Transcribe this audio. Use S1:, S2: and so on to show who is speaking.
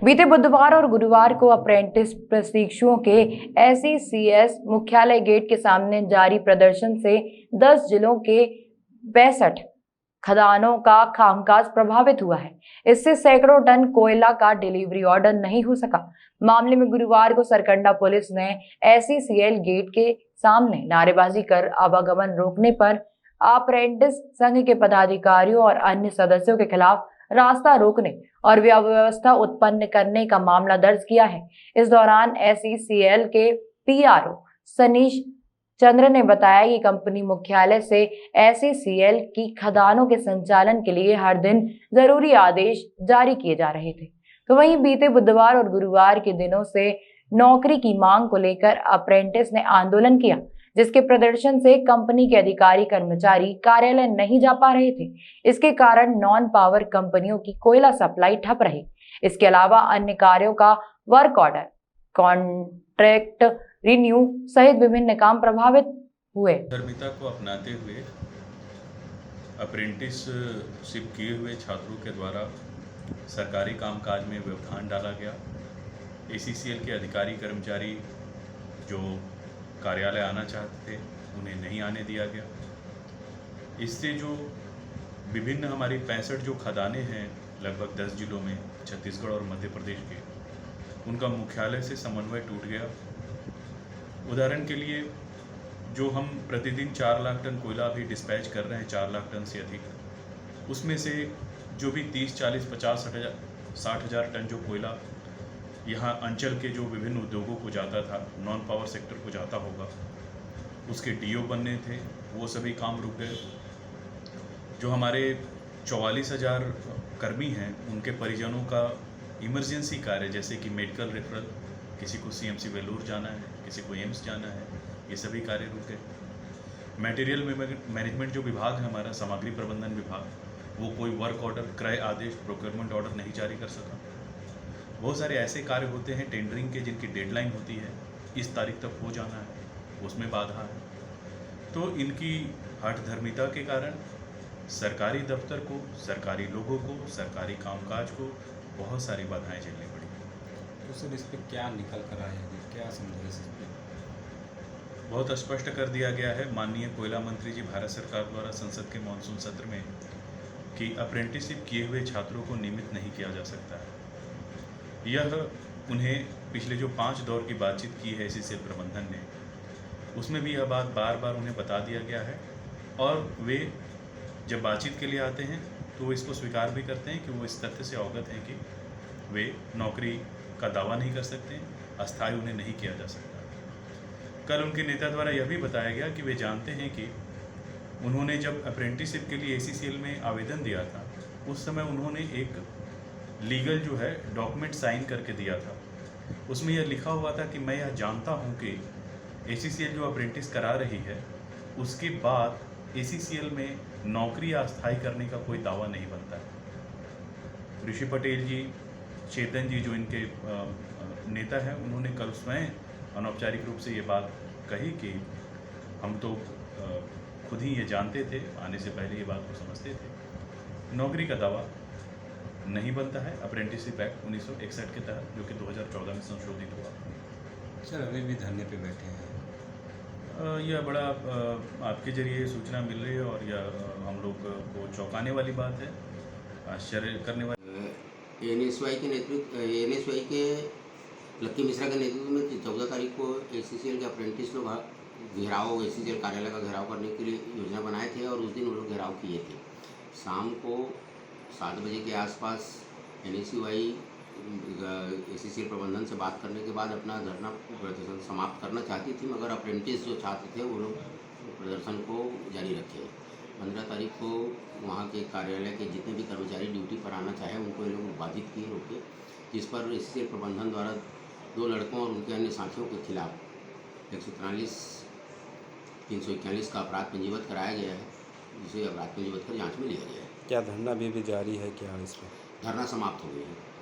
S1: बीते बुधवार और गुरुवार को अप्रेंटिस प्रशिक्षुओं के SECS मुख्यालय गेट के सामने जारी प्रदर्शन से 10 जिलों के 62 खदानों का कामकाज प्रभावित हुआ है। इससे सैकड़ों टन कोयला का डिलीवरी ऑर्डर नहीं हो सका। मामले में गुरुवार को सरकंडा पुलिस ने SECL गेट के सामने नारेबाजी कर आवागमन रोकने पर अप्रेंटिस संघ के पदाधिकारियों और अन्य सदस्यों के खिलाफ रास्ता रोकने और अव्यवस्था उत्पन्न करने का मामला दर्ज किया है। इस दौरान SECL के PRO सनीश चंद्र ने बताया कि कंपनी मुख्यालय से SECL की खदानों के संचालन के लिए हर दिन जरूरी आदेश जारी किए जा रहे थे। तो वहीं बीते बुधवार और गुरुवार के दिनों से नौकरी की मांग को लेकर अप्रेंटिस ने आंदोलन किया, जिसके प्रदर्शन से कंपनी के अधिकारी कर्मचारी कार्यालय नहीं जा पा रहे थे। इसके कारण नॉन पावर कंपनियों की कोयला सप्लाई ठप रही। इसके अलावा अन्य कार्यों का वर्क ऑर्डर, कॉन्ट्रैक्ट रिन्यू सहित विभिन्न काम प्रभावित हुए।
S2: धर्मिता को अपनाते हुए अप्रेंटिसशिप किए हुए छात्रों के द्वारा सरकारी कामकाज में व्यवधान डाला गया। SECL के अधिकारी कर्मचारी जो कार्यालय आना चाहते थे उन्हें नहीं आने दिया गया। इससे जो विभिन्न हमारी 65 जो खदानें हैं लगभग 10 जिलों में, छत्तीसगढ़ और मध्य प्रदेश के, उनका मुख्यालय से समन्वय टूट गया। उदाहरण के लिए जो हम प्रतिदिन 4 लाख टन कोयला अभी डिस्पैच कर रहे हैं, 4 लाख टन से अधिक, उसमें से जो भी 30, 40, 50, 60 हज़ार टन जो कोयला यहाँ अंचल के जो विभिन्न उद्योगों को जाता था, नॉन पावर सेक्टर को जाता होगा, उसके DO बनने थे, वो सभी काम रुक गए। जो हमारे 44,000 कर्मी हैं उनके परिजनों का इमरजेंसी कार्य जैसे कि मेडिकल रेफरल, किसी को CMC वेलूर जाना है, किसी को एम्स जाना है, ये सभी कार्य रुक गए। मटेरियल मैनेजमेंट जो विभाग है हमारा, सामग्री प्रबंधन विभाग, वो कोई वर्क ऑर्डर, क्रय आदेश, प्रोक्योरमेंट ऑर्डर नहीं जारी कर सका। बहुत सारे ऐसे कार्य होते हैं टेंडरिंग के जिनकी डेडलाइन होती है, इस तारीख तक हो जाना है, उसमें बाधा है। तो इनकी हठधर्मिता के कारण सरकारी दफ्तर को, सरकारी लोगों को, सरकारी कामकाज को बहुत सारी बाधाएं झेलनी पड़ी।
S3: तो सर इस पर क्या निकल कर आया है, क्या समझे इस पर?
S2: बहुत स्पष्ट कर दिया गया है माननीय कोयला मंत्री जी भारत सरकार द्वारा संसद के मानसून सत्र में कि अप्रेंटिसशिप किए हुए छात्रों को नियमित नहीं किया जा सकता है। यह उन्हें पिछले जो 5 दौर की बातचीत की है SECL प्रबंधन ने, उसमें भी यह बात बार बार उन्हें बता दिया गया है और वे जब बातचीत के लिए आते हैं तो वो इसको स्वीकार भी करते हैं कि वो इस तथ्य से अवगत हैं कि वे नौकरी का दावा नहीं कर सकते, अस्थायी उन्हें नहीं किया जा सकता। कल उनके नेता द्वारा यह भी बताया गया कि वे जानते हैं कि उन्होंने जब अप्रेंटिसशिप के लिए SECL में आवेदन दिया था, उस समय उन्होंने एक लीगल जो है डॉक्यूमेंट साइन करके दिया था। उसमें यह लिखा हुआ था कि मैं यह जानता हूं कि SECL जो अप्रेंटिस करा रही है, उसके बाद SECL में नौकरी अस्थायी करने का कोई दावा नहीं बनता है। ऋषि पटेल जी, चेतन जी जो इनके नेता हैं, उन्होंने कल स्वयं अनौपचारिक रूप से ये बात कही कि हम तो खुद ही ये जानते थे, आने से पहले ये बात को समझते थे, नौकरी का दावा नहीं बनता है अप्रेंटिसशिप एक्ट 1961 के तहत, जो कि 2014 में संशोधित हुआ।
S3: सर अभी भी धरने पे बैठे हैं।
S2: यह बड़ा आपके जरिए सूचना मिल रही है और यह हम लोग को चौंकाने वाली बात है, आश्चर्य करने वाली।
S4: NSY के लक्की मिश्रा के नेतृत्व में 14 तारीख को SECL के अप्रेंटिस लोग घेराव, SECL कार्यालय का घेराव करने के लिए योजना बनाए थे और उस दिन वो लोग घेराव किए थे। शाम को 7 बजे के आसपास NSY SECL प्रबंधन से बात करने के बाद अपना धरना प्रदर्शन समाप्त करना चाहती थी, मगर अप्रेंटिस जो छात्र थे वो लोग प्रदर्शन को जारी रखे। 15 तारीख को वहाँ के कार्यालय के जितने भी कर्मचारी ड्यूटी पर आना चाहे उनको ये लोग बाधित किए, रोके, जिस पर SECL प्रबंधन द्वारा 2 लड़कों और उनके अन्य साथियों के खिलाफ 143, 341 का अपराध पंजीबद्ध कराया गया है, जिसे अपराध पंजीबद्ध कर जाँच में लिया गया है।
S3: क्या धरना भी जारी है क्या इस पर?
S4: धरना समाप्त हो गया है।